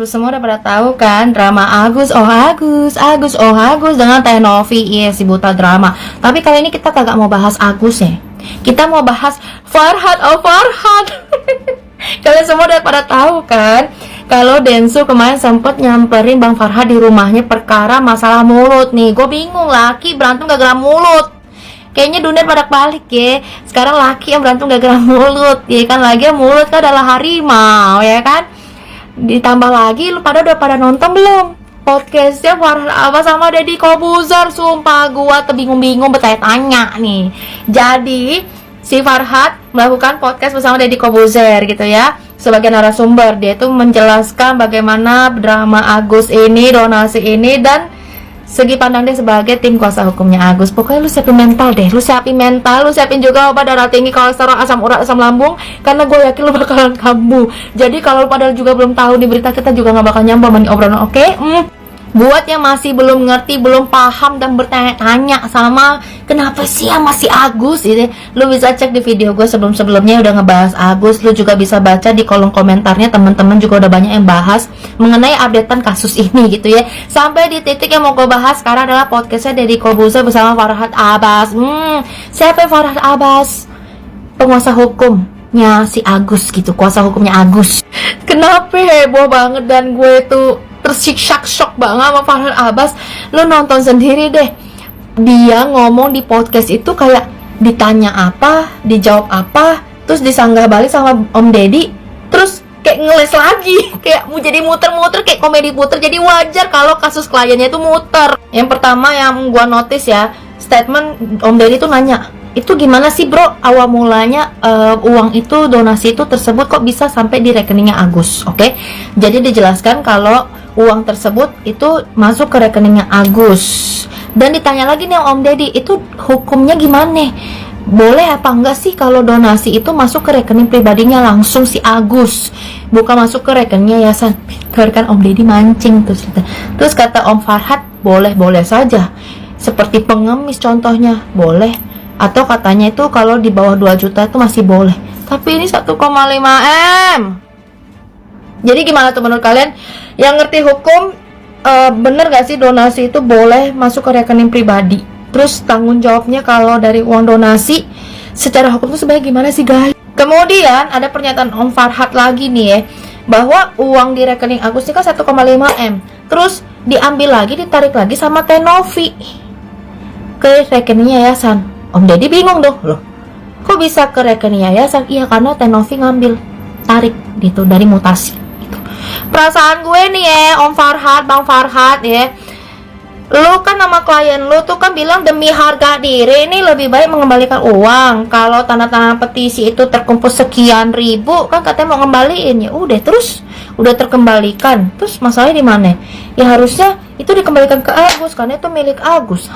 Lu semua udah pada tahu kan drama Agus oh Agus, Agus oh Agus dengan Teh Novi, iya si buta drama. Tapi kali ini kita kagak mau bahas Agus ya. Kita mau bahas Farhad oh Farhad. Kalian semua udah pada tahu kan kalau Densu kemarin sempet nyamperin Bang Farhad di rumahnya perkara masalah mulut nih. Gue bingung, laki berantem gara-gara mulut. Kayaknya dunia pada balik ya. Sekarang laki yang berantem gara-gara mulut, ya kan, lagi mulut kan adalah harimau, ya kan. Ditambah lagi lu udah pada nonton belum podcastnya Farhad Abbas sama Deddy Corbuzier? Sumpah gua bingung-bingung bertanya-tanya nih. Jadi si Farhad melakukan podcast bersama Deddy Corbuzier gitu ya, sebagai narasumber. Dia tuh menjelaskan bagaimana drama Agus ini, donasi ini, dan segi pandang dia sebagai tim kuasa hukumnya Agus. Pokoknya lu siapin mental deh, lu siapin juga obat darah tinggi, kolesterol, asam urat, asam lambung, karena gue yakin lu bakalan kambuh. Jadi kalau lu pada juga belum tahu di berita, kita juga nggak bakal nyambung sama obrolan, oke? Buat yang masih belum ngerti, belum paham dan bertanya-tanya sama kenapa sih sama si Agus ini, lu bisa cek di video gue sebelum-sebelumnya udah ngebahas Agus. Lu juga bisa baca di kolom komentarnya, teman-teman juga udah banyak yang bahas mengenai updatean kasus ini gitu ya. Sampai di titik yang mau gue bahas sekarang adalah podcastnya Deddy Corbuzier bersama Farhad Abbas. Siapa Farhad Abbas? Penguasa hukumnya si Agus gitu, kuasa hukumnya Agus. Kenapa heboh banget dan gue tuh tersiksa shock banget sama Farhad Abbas. Lo nonton sendiri deh, dia ngomong di podcast itu kayak ditanya apa, dijawab apa, terus disanggah balik sama Om Deddy, terus kayak ngeles lagi, kayak mau jadi muter-muter, kayak komedi puter. Jadi wajar kalau kasus kliennya itu muter. Yang pertama yang gua notice ya, statement Om Deddy tuh nanya, itu gimana sih bro awal mulanya uang itu, donasi itu tersebut kok bisa sampai di rekeningnya Agus? Oke, jadi dijelaskan kalau uang tersebut itu masuk ke rekeningnya Agus. Dan ditanya lagi nih Om Deddy, itu hukumnya gimana? Boleh apa enggak sih kalau donasi itu masuk ke rekening pribadinya langsung si Agus, bukan masuk ke rekeningnya yayasan? Kan Om Deddy mancing terus kata Om Farhad, boleh-boleh saja, seperti pengemis contohnya boleh, atau katanya itu kalau di bawah 2 juta itu masih boleh. Tapi ini 1,5 M. Jadi gimana tuh menurut kalian yang ngerti hukum? Bener gak sih donasi itu boleh masuk ke rekening pribadi? Terus tanggung jawabnya kalau dari uang donasi secara hukum itu sebenarnya gimana sih guys? Kemudian ada pernyataan Om Farhad lagi nih ya, bahwa uang di rekening Agus ini kan 1,5 M, terus diambil lagi, ditarik lagi sama Teh Novi ke rekening yayasan. Om Deddy bingung dong, loh kok bisa ke rekening yayasan? Iya karena Teh Novi ngambil, tarik gitu dari mutasi. Perasaan gue nih ya Om Farhad, Bang Farhad ya, lu kan nama klien lu tuh kan bilang demi harga diri ini lebih baik mengembalikan uang. Kalau tanda-tanda petisi itu terkumpul sekian ribu kan katanya mau ngembaliin, ya udah, terus udah terkembalikan, terus masalahnya di mana? Ya harusnya itu dikembalikan ke Agus karena itu milik Agus.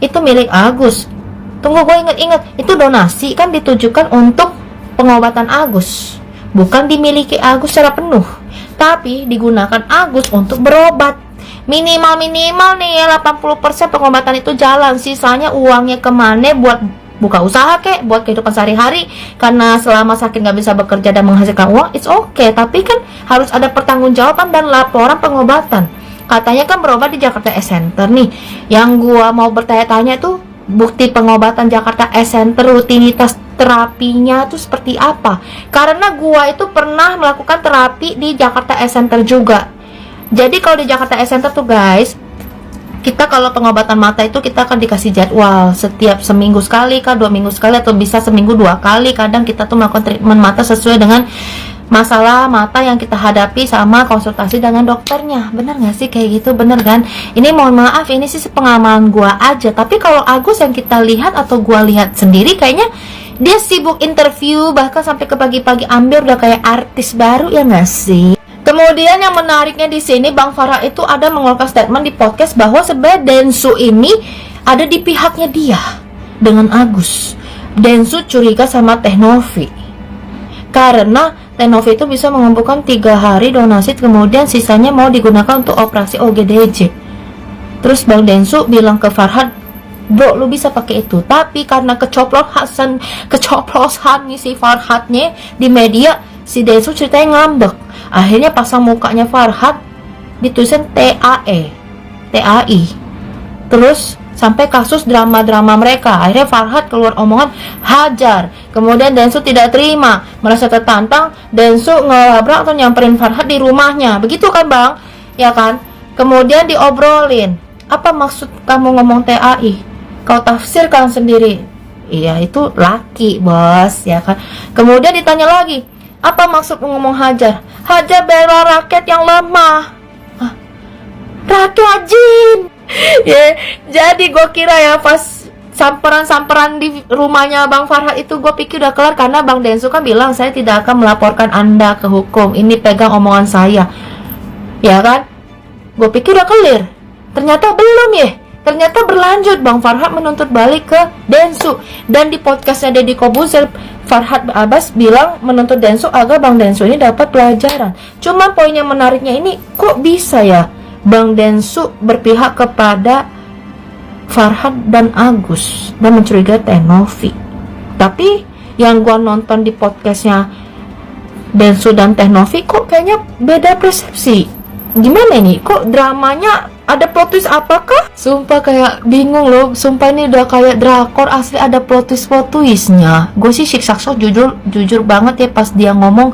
Itu milik Agus. Tunggu, gue inget itu donasi kan ditujukan untuk pengobatan Agus, bukan dimiliki Agus secara penuh, tapi digunakan Agus untuk berobat. Minimal nih ya 80% pengobatan itu jalan, sisanya uangnya kemana? Buat buka usaha kek, buat kehidupan sehari-hari. Karena selama sakit nggak bisa bekerja dan menghasilkan uang, it's okay, tapi kan harus ada pertanggungjawaban dan laporan pengobatan. Katanya kan berobat di Jakarta S Center nih. Yang gua mau bertanya-tanya tuh bukti pengobatan Jakarta S Center, rutinitas terapinya tuh seperti apa? Karena gua itu pernah melakukan terapi di Jakarta S Center juga. Jadi kalau di Jakarta S Center tuh guys, kita kalau pengobatan mata itu kita akan dikasih jadwal setiap seminggu sekali, 2 minggu sekali, atau bisa seminggu 2 kali. Kadang kita tuh melakukan treatment mata sesuai dengan masalah mata yang kita hadapi sama konsultasi dengan dokternya. Bener gak sih kayak gitu? Bener kan? Ini mohon maaf, ini sih pengalaman gua aja. Tapi kalau Agus yang kita lihat atau gua lihat sendiri, kayaknya dia sibuk interview, bahkan sampai ke pagi-pagi ambil udah kayak artis baru, ya gak sih? Kemudian yang menariknya di sini, Bang Farhad itu ada mengeluarkan statement di podcast bahwa sebenarnya Densu ini ada di pihaknya dia dengan Agus. Densu curiga sama Teh Novi karena Teh Novi itu bisa mengumpulkan 3 hari donasi, kemudian sisanya mau digunakan untuk operasi OGDJ. Terus Bang Densu bilang ke Farhad, bro lu bisa pakai itu, tapi karena kecoplosan nih si Farhadnya di media, si Densu ceritanya ngambek. Akhirnya pasang mukanya Farhad ditulisin TAI. Terus sampai kasus drama-drama mereka. Akhirnya Farhad keluar omongan hajar. Kemudian Densu tidak terima, merasa tertantang. Densu ngelabrak atau nyamperin Farhad di rumahnya. Begitu kan Bang? Ya kan? Kemudian diobrolin. Apa maksud kamu ngomong TAI? Kau tafsirkan sendiri. Iya, itu laki, bos, ya kan? Kemudian ditanya lagi, apa maksud ngomong hajar? Hajar bela rakyat yang lemah. Hah? Rakyat jin. Ya, jadi gue kira ya pas samperan di rumahnya Bang Farhad itu gue pikir udah kelar, karena Bang Densu kan bilang saya tidak akan melaporkan Anda ke hukum. Ini pegang omongan saya. Ya kan? Gue pikir udah clear. Ternyata belum ya. Ternyata berlanjut, Bang Farhad menuntut balik ke Densu. Dan di podcastnya Deddy Kobuzer, Farhad Abbas bilang menuntut Densu agar Bang Densu ini dapat pelajaran. Cuma poin yang menariknya ini, kok bisa ya Bang Densu berpihak kepada Farhad dan Agus dan mencurigai Teh Novi. Tapi yang gua nonton di podcastnya Densu dan Teh Novi kok kayaknya beda persepsi. Gimana ini? Kok dramanya ada plot twist apakah? Sumpah kayak bingung loh. Sumpah ini udah kayak drakor asli, ada plot twistnya. Gue sih Shiksakso jujur banget ya pas dia ngomong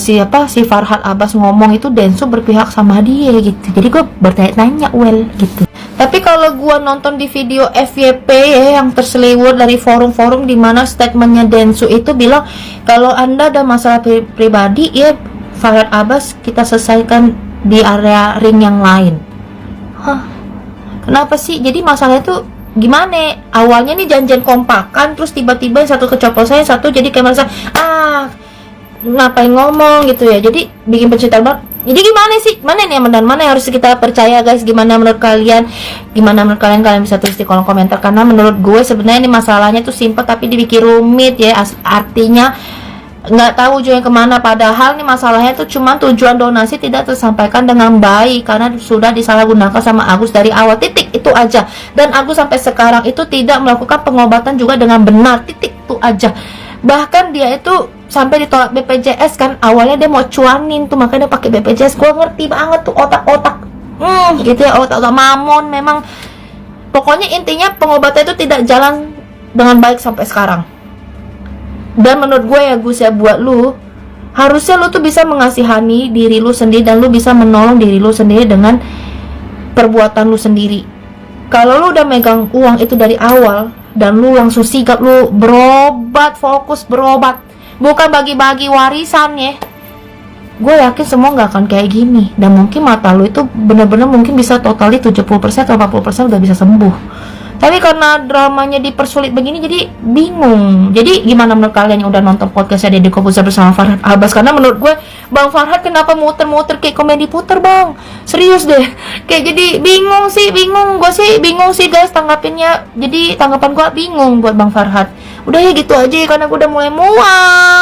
si Farhad Abbas ngomong itu Densu berpihak sama dia gitu. Jadi gue bertanya-tanya gitu. Tapi kalau gue nonton di video FYP ya, yang terseliwur dari forum-forum di mana statementnya Densu itu bilang kalau Anda ada masalah pribadi ya Farhad Abbas kita selesaikan di area ring yang lain. Hah? Kenapa sih? Jadi masalahnya tuh gimana? Awalnya nih janjian kompakan, terus tiba-tiba satu kecoplosan, satu jadi kayak merasa ngapain ngomong gitu ya. Jadi bikin pencitraan banget. Jadi gimana sih? Mana nih yang benar, mana yang harus kita percaya guys? Gimana menurut kalian? Kalian bisa tulis di kolom komentar. Karena menurut gue sebenarnya ini masalahnya tuh simpel tapi dibikin rumit ya. Artinya nggak tahu ujungnya kemana, padahal nih masalahnya tuh cuma tujuan donasi tidak tersampaikan dengan baik karena sudah disalahgunakan sama Agus dari awal, titik itu aja. Dan Agus sampai sekarang itu tidak melakukan pengobatan juga dengan benar, titik itu aja. Bahkan dia itu sampai ditolak BPJS kan, awalnya dia mau cuanin tuh makanya dia pakai BPJS. Gue ngerti banget tuh otak-otak gitu ya, otak-otak mamon memang. Pokoknya intinya pengobatan itu tidak jalan dengan baik sampai sekarang. Dan menurut gue ya Gus ya, buat lu harusnya lu tuh bisa mengasihani diri lu sendiri dan lu bisa menolong diri lu sendiri dengan perbuatan lu sendiri. Kalau lu udah megang uang itu dari awal dan lu langsung sigap lu berobat, fokus berobat, bukan bagi-bagi warisan ya, gue yakin semua nggak akan kayak gini. Dan mungkin mata lu itu bener-bener mungkin bisa totali 70% atau 40% udah bisa sembuh. Tapi karena dramanya dipersulit begini jadi bingung. Jadi gimana menurut kalian yang udah nonton podcastnya Deddy Kobuzer bersama Farhad Abbas? Karena menurut gue Bang Farhad kenapa muter-muter kayak komedi puter Bang? Serius deh. Kayak jadi bingung. Gue sih bingung sih guys tanggapinnya. Jadi tanggapan gue bingung buat Bang Farhad. Udah ya gitu aja ya, karena gue udah mulai muak.